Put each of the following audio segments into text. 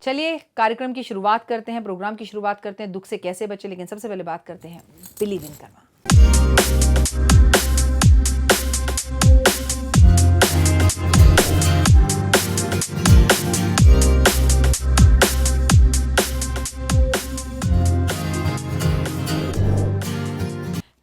चलिए कार्यक्रम की शुरुआत करते हैं, प्रोग्राम की शुरुआत करते हैं। दुख से कैसे बचे, लेकिन सबसे पहले बात करते हैं बिलीव इन कर्मा।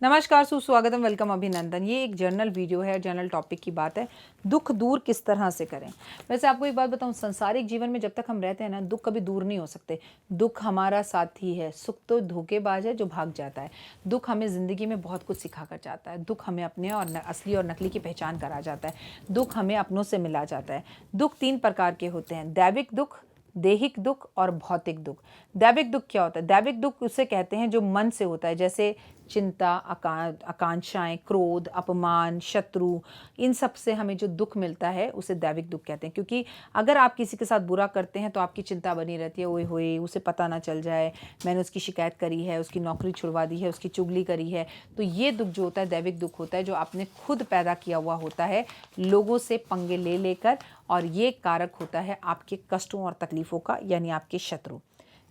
नमस्कार, सुस्वागतम, वेलकम, अभिनंदन। ये एक जर्नल वीडियो है, जर्नल टॉपिक की बात है। दुख दूर किस तरह से करें। वैसे आपको एक बात बताऊं, संसारिक जीवन में जब तक हम रहते हैं ना, दुख कभी दूर नहीं हो सकते। दुख हमारा साथी है। सुख तो धोखेबाज है जो भाग जाता है। दुख हमें ज़िंदगी में बहुत कुछ सिखा कर जाता है। दुख हमें अपने और असली और नकली की पहचान करा जाता है। दुख हमें अपनों से मिला जाता है। दुख 3 प्रकार के होते हैं, दैविक दुख, देहिक दुख और भौतिक दुख। दैविक दुख क्या होता है? दैविक दुख उसे कहते हैं जो मन से होता है, जैसे चिंता, आकांक्षाएं, क्रोध, अपमान, शत्रु, इन सब से हमें जो दुख मिलता है उसे दैविक दुख कहते हैं। क्योंकि अगर आप किसी के साथ बुरा करते हैं तो आपकी चिंता बनी रहती है, ओए होए उसे पता ना चल जाए, मैंने उसकी शिकायत करी है, उसकी नौकरी छुड़वा दी है, उसकी चुगली करी है। तो ये दुख जो होता है दैविक दुख होता है, जो आपने खुद पैदा किया हुआ होता है लोगों से पंगे ले लेकर, और ये कारक होता है आपके कष्टों और तकलीफ़ों का, यानी आपके शत्रु।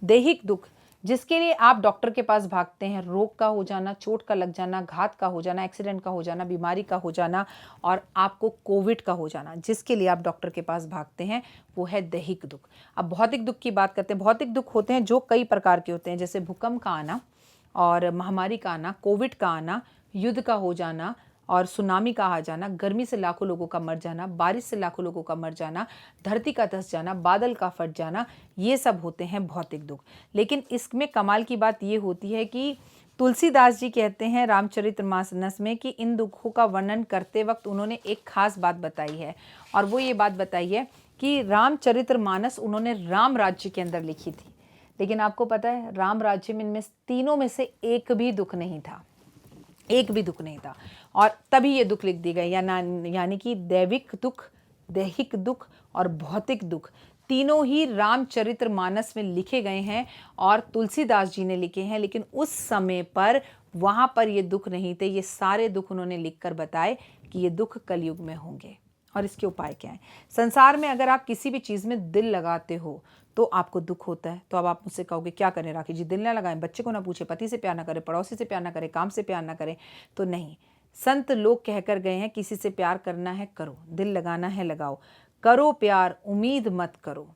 देहिक दुख, जिसके लिए आप डॉक्टर के पास भागते हैं, रोग का हो जाना, चोट का लग जाना, घात का हो जाना, एक्सीडेंट का हो जाना, बीमारी का हो जाना, और आपको कोविड का हो जाना, जिसके लिए आप डॉक्टर के पास भागते हैं, वो है दैहिक दुख। अब भौतिक दुख की बात करते हैं। भौतिक दुख होते हैं जो कई प्रकार के होते हैं, जैसे भूकंप का आना और महामारी का आना, कोविड का आना, युद्ध का हो जाना और सुनामी का आ जाना, गर्मी से लाखों लोगों का मर जाना, बारिश से लाखों लोगों का मर जाना, धरती का धंस जाना, बादल का फट जाना, ये सब होते हैं भौतिक दुख। लेकिन इसमें कमाल की बात ये होती है कि तुलसीदास जी कहते हैं रामचरितमानस में कि इन दुखों का वर्णन करते वक्त उन्होंने एक खास बात बताई है, और वो ये बात बताई है कि रामचरितमानस उन्होंने राम राज्य के अंदर लिखी थी। लेकिन आपको पता है राम राज्य में इनमें तीनों में से एक भी दुख नहीं था, एक भी दुख नहीं था, और तभी ये दुख लिख दी गई। यानी कि दैविक दुख, दैहिक दुख और भौतिक दुख तीनों ही रामचरितमानस में लिखे गए हैं और तुलसीदास जी ने लिखे हैं। लेकिन उस समय पर वहाँ पर ये दुख नहीं थे। ये सारे दुख उन्होंने लिखकर बताए कि ये दुख कलयुग में होंगे और इसके उपाय क्या हैं। संसार में अगर आप किसी भी चीज़ में दिल लगाते हो तो आपको दुख होता है। तो अब आप मुझसे कहोगे क्या करें राखी जी, दिल ना लगाएं, बच्चे को ना पूछे, पति से प्यार ना करें, पड़ोसी से प्यार ना करें, काम से प्यार ना करें। तो नहीं, संत लोग कहकर गए हैं किसी से प्यार करना है करो, दिल लगाना है लगाओ, करो प्यार उम्मीद मत करो।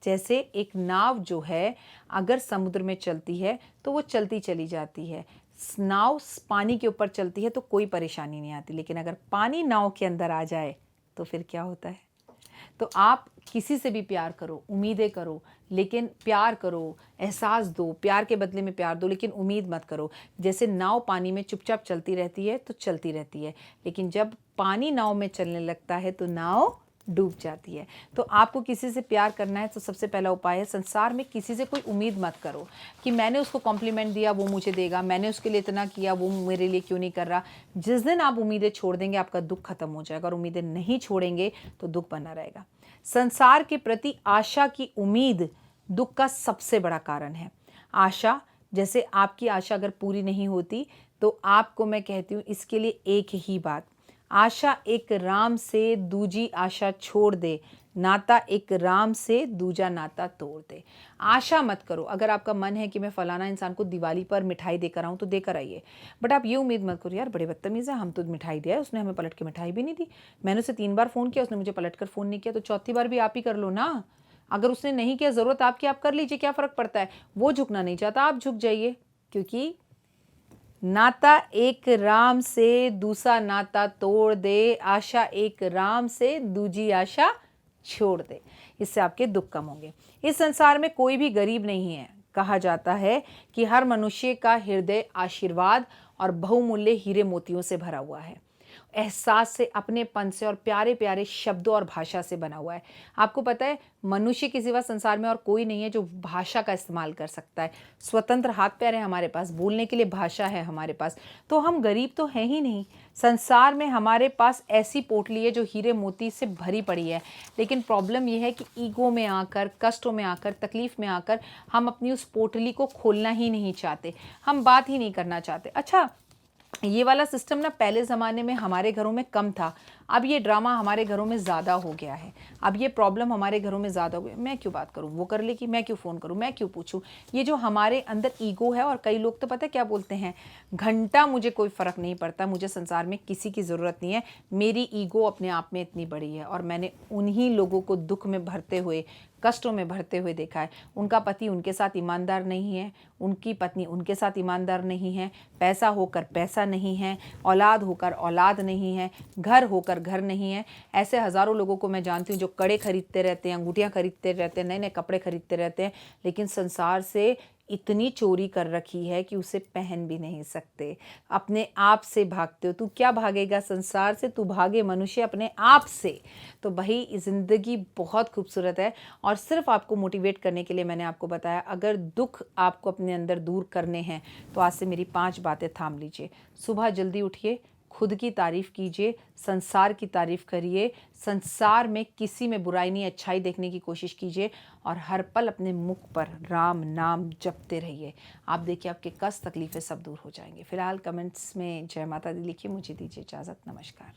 जैसे एक नाव जो है अगर समुद्र में चलती है तो वो चलती चली जाती है। नाव पानी के ऊपर चलती है तो कोई परेशानी नहीं आती, लेकिन अगर पानी नाव के अंदर आ जाए तो फिर क्या होता है। तो आप किसी से भी प्यार करो, उम्मीदें करो, लेकिन प्यार करो, एहसास दो, प्यार के बदले में प्यार दो, लेकिन उम्मीद मत करो। जैसे नाव पानी में चुपचाप चलती रहती है तो चलती रहती है, लेकिन जब पानी नाव में चलने लगता है तो नाव डूब जाती है। तो आपको किसी से प्यार करना है तो सबसे पहला उपाय है, संसार में किसी से कोई उम्मीद मत करो कि मैंने उसको कॉम्प्लीमेंट दिया वो मुझे देगा, मैंने उसके लिए इतना किया वो मेरे लिए क्यों नहीं कर रहा। जिस दिन आप उम्मीदें छोड़ देंगे आपका दुख खत्म हो जाएगा, और उम्मीदें नहीं छोड़ेंगे तो दुख बना रहेगा। संसार के प्रति आशा की उम्मीद दुख का सबसे बड़ा कारण है। आशा, जैसे आपकी आशा अगर पूरी नहीं होती तो आपको मैं कहती हूँ इसके लिए एक ही बात, आशा एक राम से दूजी आशा छोड़ दे, नाता एक राम से दूजा नाता तोड़ दे। आशा मत करो। अगर आपका मन है कि मैं फलाना इंसान को दिवाली पर मिठाई देकर आऊँ तो देकर आइए, बट आप ये उम्मीद मत करो यार बड़े बदतमीज़ है, हम तो मिठाई दिया है, उसने हमें पलट के मिठाई भी नहीं दी, मैंने उसे 3 बार फ़ोन किया, उसने मुझे पलट कर फ़ोन नहीं किया, तो चौथी बार भी आप ही कर लो ना। अगर उसने नहीं किया, ज़रूरत आपकी, आप कर लीजिए, क्या फ़र्क पड़ता है। वो झुकना नहीं चाहता, आप झुक जाइए, क्योंकि नाता एक राम से दूसरा नाता तोड़ दे, आशा एक राम से दूजी आशा छोड़ दे। इससे आपके दुख कम होंगे। इस संसार में कोई भी गरीब नहीं है। कहा जाता है कि हर मनुष्य का हृदय आशीर्वाद और बहुमूल्य हीरे मोतियों से भरा हुआ है, एहसास से, अपनेपन से और प्यारे प्यारे शब्दों और भाषा से बना हुआ है। आपको पता है मनुष्य के सिवा संसार में और कोई नहीं है जो भाषा का इस्तेमाल कर सकता है। स्वतंत्र हाथ पैर है हमारे पास, बोलने के लिए भाषा है हमारे पास, तो हम गरीब तो हैं ही नहीं। संसार में हमारे पास ऐसी पोटली है जो हीरे मोती से भरी पड़ी है, लेकिन प्रॉब्लम यह है कि ईगो में आकर, कष्टों में आकर, तकलीफ में आकर हम अपनी उस पोटली को खोलना ही नहीं चाहते, हम बात ही नहीं करना चाहते। अच्छा, ये वाला सिस्टम ना पहले ज़माने में हमारे घरों में कम था, अब ये ड्रामा हमारे घरों में ज़्यादा हो गया है। अब ये प्रॉब्लम हमारे घरों में ज़्यादा हो गई, मैं क्यों बात करूँ, वो कर लेगी, मैं क्यों फ़ोन करूँ, मैं क्यों पूछूँ। ये जो हमारे अंदर ईगो है, और कई लोग तो पता है क्या बोलते हैं, घंटा मुझे कोई फ़र्क नहीं पड़ता, मुझे संसार में किसी की ज़रूरत नहीं है, मेरी ईगो अपने आप में इतनी बड़ी है। और मैंने उन्हीं लोगों को दुख में भरते हुए, कष्टों में भरते हुए देखा है। उनका पति उनके साथ ईमानदार नहीं है, उनकी पत्नी उनके साथ ईमानदार नहीं है, पैसा होकर पैसा नहीं है, औलाद होकर औलाद नहीं है, घर होकर घर नहीं है। ऐसे हज़ारों लोगों को मैं जानती हूँ जो कड़े खरीदते रहते हैं, अंगूठियाँ खरीदते रहते हैं, नए नए कपड़े खरीदते रहते हैं, लेकिन संसार से इतनी चोरी कर रखी है कि उसे पहन भी नहीं सकते। अपने आप से भागते हो, तू क्या भागेगा संसार से, तू भागे मनुष्य अपने आप से। तो भाई ज़िंदगी बहुत खूबसूरत है, और सिर्फ आपको मोटिवेट करने के लिए मैंने आपको बताया। अगर दुख आपको अपने अंदर दूर करने हैं तो आज से मेरी 5 बातें थाम लीजिए। सुबह जल्दी उठिए, खुद की तारीफ़ कीजिए, संसार की तारीफ़ करिए, संसार में किसी में बुराई नहीं, अच्छाई देखने की कोशिश कीजिए, और हर पल अपने मुख पर राम नाम जपते रहिए। आप देखिए आपके कष्ट तकलीफ़ें सब दूर हो जाएंगे। फिलहाल कमेंट्स में जय माता दी लिखिए। मुझे दीजिए इजाज़त, नमस्कार।